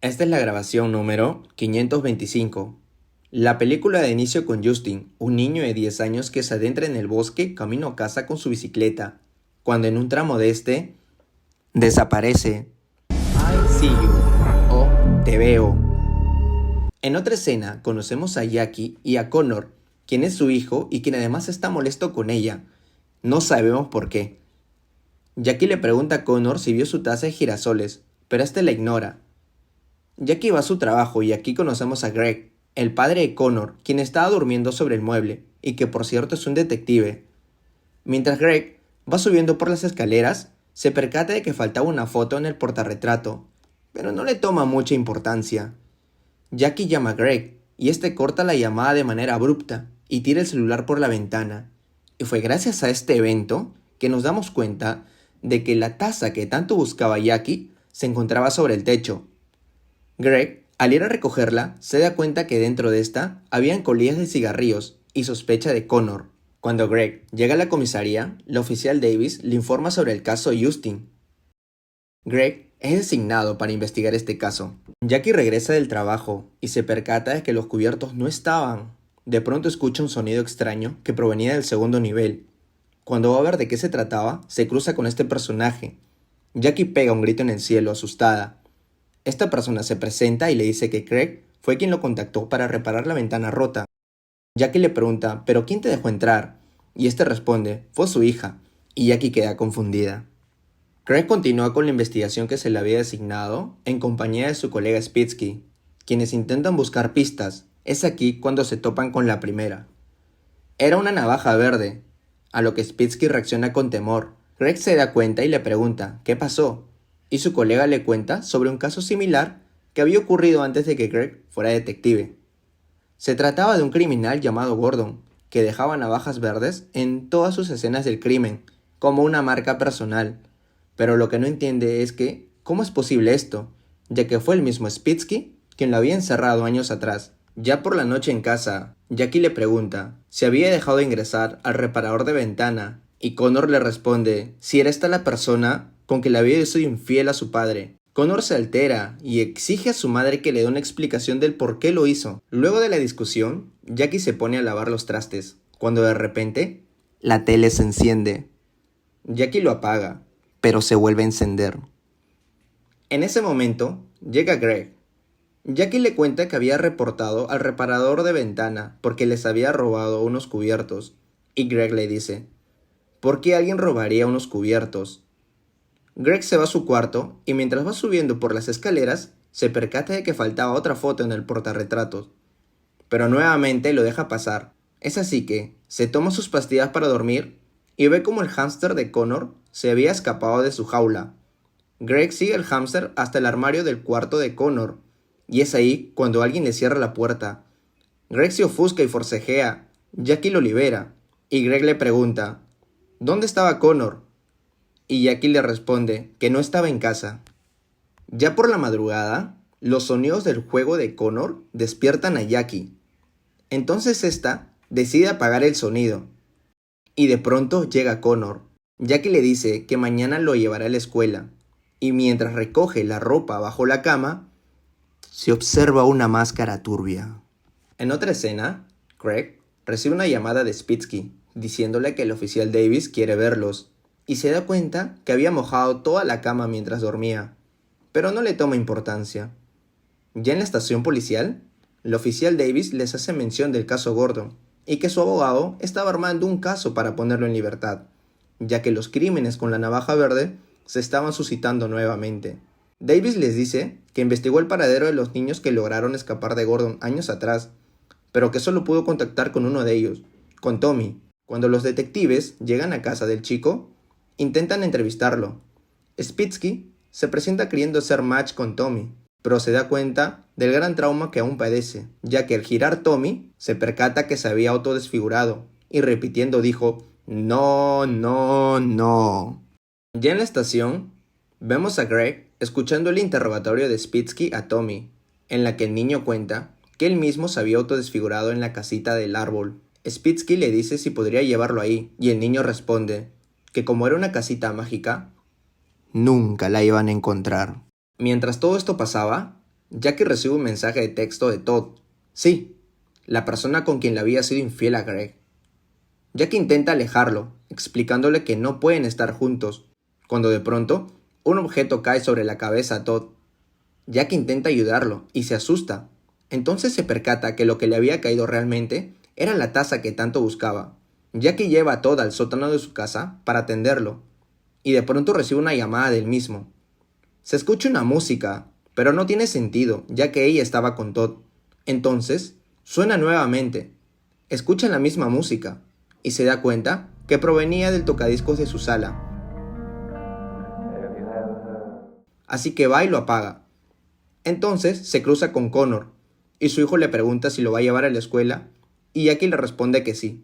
Esta es la grabación número 525. La película de inicio con Justin, un niño de 10 años que se adentra en el bosque camino a casa con su bicicleta, cuando en un tramo de este desaparece. I see you o te veo. En otra escena conocemos a Jackie y a Connor, quien es su hijo y quien además está molesto con ella. No sabemos por qué. Jackie le pregunta a Connor si vio su taza de girasoles, pero este la ignora. Jackie va a su trabajo y aquí conocemos a Greg, el padre de Connor, quien estaba durmiendo sobre el mueble, y que por cierto es un detective. Mientras Greg va subiendo por las escaleras, se percata de que faltaba una foto en el portarretrato, pero no le toma mucha importancia. Jackie llama a Greg, y este corta la llamada de manera abrupta, y tira el celular por la ventana. Y fue gracias a este evento que nos damos cuenta de que la taza que tanto buscaba Jackie se encontraba sobre el techo. Greg, al ir a recogerla, se da cuenta que dentro de esta habían colillas de cigarrillos y sospecha de Connor. Cuando Greg llega a la comisaría, la oficial Davis le informa sobre el caso Justin. Greg es designado para investigar este caso. Jackie regresa del trabajo y se percata de que los cubiertos no estaban. De pronto escucha un sonido extraño que provenía del segundo nivel. Cuando va a ver de qué se trataba, se cruza con este personaje. Jackie pega un grito en el cielo, asustada. Esta persona se presenta y le dice que Craig fue quien lo contactó para reparar la ventana rota. Jackie le pregunta, ¿pero quién te dejó entrar? Y este responde, fue su hija, y Jackie queda confundida. Craig continúa con la investigación que se le había designado en compañía de su colega Spitsky, quienes intentan buscar pistas. Es aquí cuando se topan con la primera. Era una navaja verde, a lo que Spitsky reacciona con temor. Craig se da cuenta y le pregunta, ¿qué pasó? Y su colega le cuenta sobre un caso similar que había ocurrido antes de que Greg fuera detective. Se trataba de un criminal llamado Gordon, que dejaba navajas verdes en todas sus escenas del crimen, como una marca personal. Pero lo que no entiende es que, ¿cómo es posible esto? Ya que fue el mismo Spitsky quien lo había encerrado años atrás. Ya por la noche en casa, Jackie le pregunta si había dejado ingresar al reparador de ventana, y Connor le responde si era esta la persona con que le había sido infiel a su padre. Connor se altera y exige a su madre que le dé una explicación del por qué lo hizo. Luego de la discusión, Jackie se pone a lavar los trastes, cuando de repente, la tele se enciende. Jackie lo apaga, pero se vuelve a encender. En ese momento, llega Greg. Jackie le cuenta que había reportado al reparador de ventana porque les había robado unos cubiertos, y Greg le dice, ¿por qué alguien robaría unos cubiertos? Greg se va a su cuarto y mientras va subiendo por las escaleras, se percata de que faltaba otra foto en el portarretratos. Pero nuevamente lo deja pasar. Es así que se toma sus pastillas para dormir y ve como el hámster de Connor se había escapado de su jaula. Greg sigue el hámster hasta el armario del cuarto de Connor, y es ahí cuando alguien le cierra la puerta. Greg se ofusca y forcejea. Jackie lo libera, y Greg le pregunta, ¿dónde estaba Connor? Y Jackie le responde que no estaba en casa. Ya por la madrugada, los sonidos del juego de Connor despiertan a Jackie. Entonces esta decide apagar el sonido. Y de pronto llega Connor. Jackie le dice que mañana lo llevará a la escuela. Y mientras recoge la ropa bajo la cama, se observa una máscara turbia. En otra escena, Craig recibe una llamada de Spitsky, diciéndole que el oficial Davis quiere verlos, y se da cuenta que había mojado toda la cama mientras dormía, pero no le toma importancia. Ya en la estación policial, el oficial Davis les hace mención del caso Gordon, y que su abogado estaba armando un caso para ponerlo en libertad, ya que los crímenes con la navaja verde se estaban suscitando nuevamente. Davis les dice que investigó el paradero de los niños que lograron escapar de Gordon años atrás, pero que solo pudo contactar con uno de ellos, con Tommy. Cuando los detectives llegan a casa del chico, intentan entrevistarlo. Spitsky se presenta queriendo hacer match con Tommy, pero se da cuenta del gran trauma que aún padece, ya que al girar Tommy se percata que se había autodesfigurado, y repitiendo dijo, no, no, no. Ya en la estación, vemos a Greg escuchando el interrogatorio de Spitsky a Tommy, en la que el niño cuenta que él mismo se había autodesfigurado en la casita del árbol. Spitsky le dice si podría llevarlo ahí, y el niño responde que como era una casita mágica, nunca la iban a encontrar. Mientras todo esto pasaba, Jackie recibe un mensaje de texto de Todd. Sí, la persona con quien le había sido infiel a Greg. Jackie intenta alejarlo, explicándole que no pueden estar juntos, cuando de pronto un objeto cae sobre la cabeza a Todd. Jackie intenta ayudarlo y se asusta. Entonces se percata que lo que le había caído realmente era la taza que tanto buscaba. Jackie lleva a Todd al sótano de su casa para atenderlo, y de pronto recibe una llamada del mismo. Se escucha una música, pero no tiene sentido, ya que ella estaba con Todd. Entonces, suena nuevamente. Escucha la misma música, y se da cuenta que provenía del tocadiscos de su sala. Así que va y lo apaga. Entonces se cruza con Connor, y su hijo le pregunta si lo va a llevar a la escuela, y Jackie le responde que sí.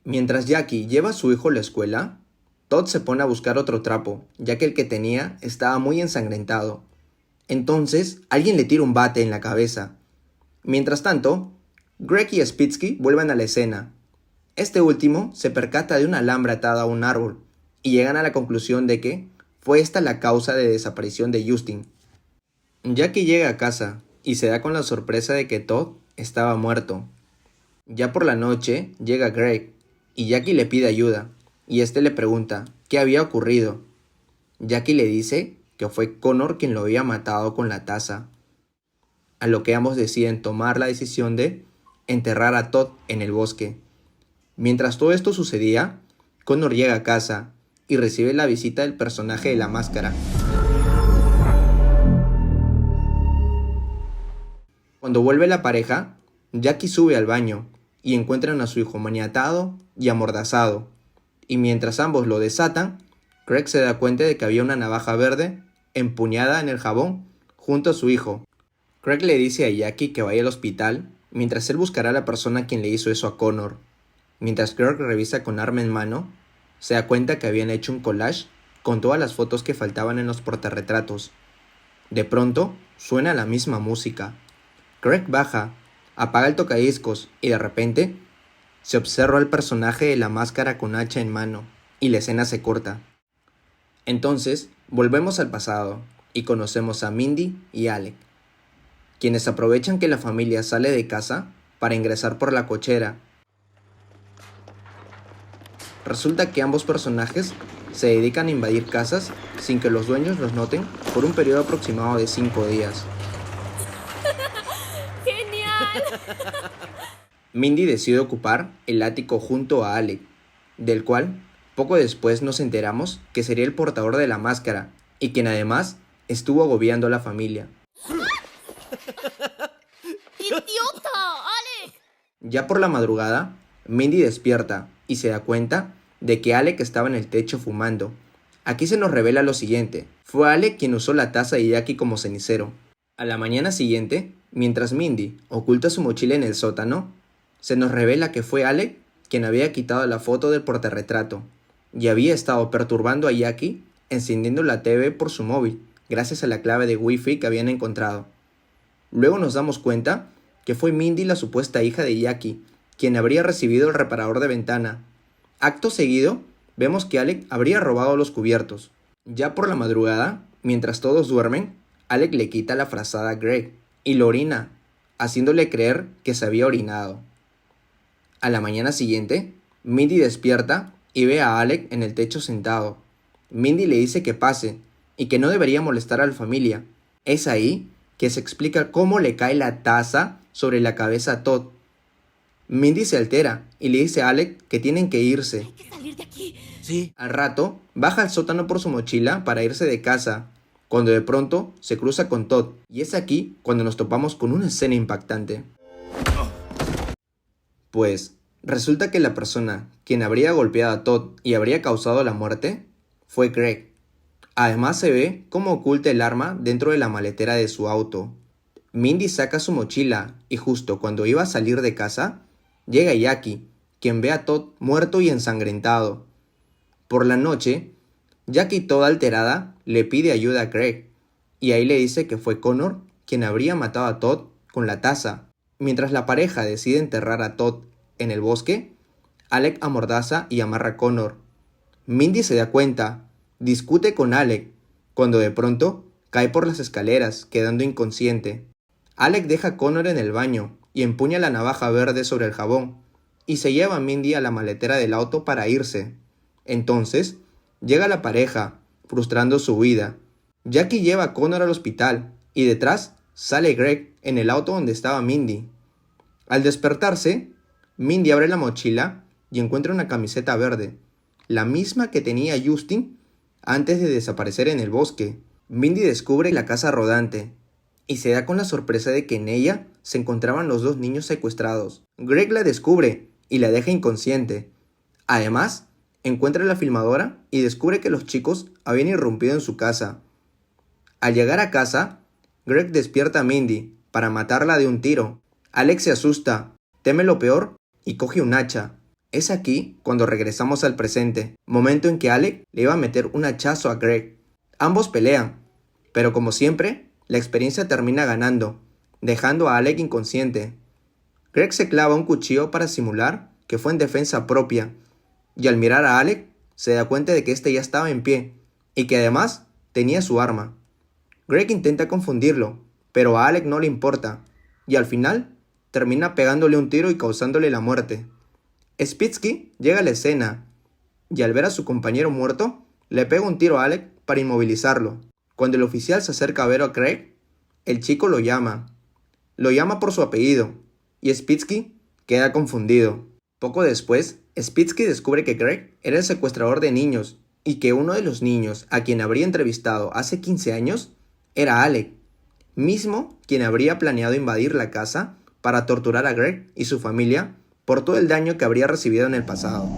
Mientras Jackie lleva a su hijo a la escuela, Todd se pone a buscar otro trapo, ya que el que tenía estaba muy ensangrentado. Entonces, alguien le tira un bate en la cabeza. Mientras tanto, Greg y Spitsky vuelven a la escena. Este último se percata de un alambre atado a un árbol, y llegan a la conclusión de que fue esta la causa de desaparición de Justin. Jackie llega a casa, y se da con la sorpresa de que Todd estaba muerto. Ya por la noche, llega Greg, y Jackie le pide ayuda, y este le pregunta qué había ocurrido. Jackie le dice que fue Connor quien lo había matado con la taza, a lo que ambos deciden tomar la decisión de enterrar a Todd en el bosque. Mientras todo esto sucedía, Connor llega a casa y recibe la visita del personaje de la máscara. Cuando vuelve la pareja, Jackie sube al baño y encuentran a su hijo maniatado y amordazado, y mientras ambos lo desatan, Greg se da cuenta de que había una navaja verde empuñada en el jabón junto a su hijo. Greg le dice a Jackie que vaya al hospital mientras él buscará a la persona a quien le hizo eso a Connor. Mientras Greg revisa con arma en mano, se da cuenta que habían hecho un collage con todas las fotos que faltaban en los portarretratos. De pronto, suena la misma música. Greg baja, apaga el tocadiscos y de repente se observa al personaje de la máscara con hacha en mano y la escena se corta. Entonces, volvemos al pasado y conocemos a Mindy y Alec, quienes aprovechan que la familia sale de casa para ingresar por la cochera. Resulta que ambos personajes se dedican a invadir casas sin que los dueños los noten por un periodo aproximado de 5 días. ¡Genial! Mindy decide ocupar el ático junto a Alec, del cual poco después nos enteramos que sería el portador de la máscara y quien además estuvo agobiando a la familia. ¡Idiota! ¡Alec! Ya por la madrugada, Mindy despierta y se da cuenta de que Alec estaba en el techo fumando. Aquí se nos revela lo siguiente: fue Alec quien usó la taza de Jackie como cenicero. A la mañana siguiente, mientras Mindy oculta su mochila en el sótano, se nos revela que fue Alec quien había quitado la foto del portarretrato y había estado perturbando a Jackie encendiendo la TV por su móvil, gracias a la clave de Wi-Fi que habían encontrado. Luego nos damos cuenta que fue Mindy, la supuesta hija de Jackie, quien habría recibido el reparador de ventana. Acto seguido, vemos que Alec habría robado los cubiertos. Ya por la madrugada, mientras todos duermen, Alec le quita la frazada a Greg y lo orina, haciéndole creer que se había orinado. A la mañana siguiente, Mindy despierta y ve a Alec en el techo sentado. Mindy le dice que pase y que no debería molestar a la familia. Es ahí que se explica cómo le cae la taza sobre la cabeza a Todd. Mindy se altera y le dice a Alec que tienen que irse. Hay que salir de aquí. Sí. Al rato, baja al sótano por su mochila para irse de casa, cuando de pronto se cruza con Todd, y es aquí cuando nos topamos con una escena impactante. Pues, resulta que la persona quien habría golpeado a Todd y habría causado la muerte fue Greg. Además se ve cómo oculta el arma dentro de la maletera de su auto. Mindy saca su mochila y justo cuando iba a salir de casa, llega Jackie, quien ve a Todd muerto y ensangrentado. Por la noche, Jackie, toda alterada, le pide ayuda a Greg, y ahí le dice que fue Connor quien habría matado a Todd con la taza. Mientras la pareja decide enterrar a Todd en el bosque, Alec amordaza y amarra a Connor. Mindy se da cuenta, discute con Alec, cuando de pronto cae por las escaleras, quedando inconsciente. Alec deja a Connor en el baño y empuña la navaja verde sobre el jabón, y se lleva a Mindy a la maletera del auto para irse. Entonces, llega la pareja, frustrando su huida. Jackie lleva a Connor al hospital, y detrás sale Greg en el auto donde estaba Mindy. Al despertarse, Mindy abre la mochila y encuentra una camiseta verde, la misma que tenía Justin antes de desaparecer en el bosque. Mindy descubre la casa rodante y se da con la sorpresa de que en ella se encontraban los dos niños secuestrados. Greg la descubre y la deja inconsciente. Además, encuentra la filmadora y descubre que los chicos habían irrumpido en su casa. Al llegar a casa, Greg despierta a Mindy para matarla de un tiro. Alex se asusta, teme lo peor y coge un hacha. Es aquí cuando regresamos al presente, momento en que Alec le iba a meter un hachazo a Greg. Ambos pelean, pero como siempre, la experiencia termina ganando, dejando a Alec inconsciente. Greg se clava un cuchillo para simular que fue en defensa propia, y al mirar a Alec, se da cuenta de que este ya estaba en pie, y que además tenía su arma. Greg intenta confundirlo, pero a Alec no le importa, y al final termina pegándole un tiro y causándole la muerte. Spitsky llega a la escena, y al ver a su compañero muerto, le pega un tiro a Alec para inmovilizarlo. Cuando el oficial se acerca a ver a Craig, el chico lo llama. Lo llama por su apellido, y Spitsky queda confundido. Poco después, Spitsky descubre que Greg era el secuestrador de niños, y que uno de los niños a quien habría entrevistado hace 15 años era Alec, mismo quien habría planeado invadir la casa para torturar a Greg y su familia por todo el daño que habría recibido en el pasado.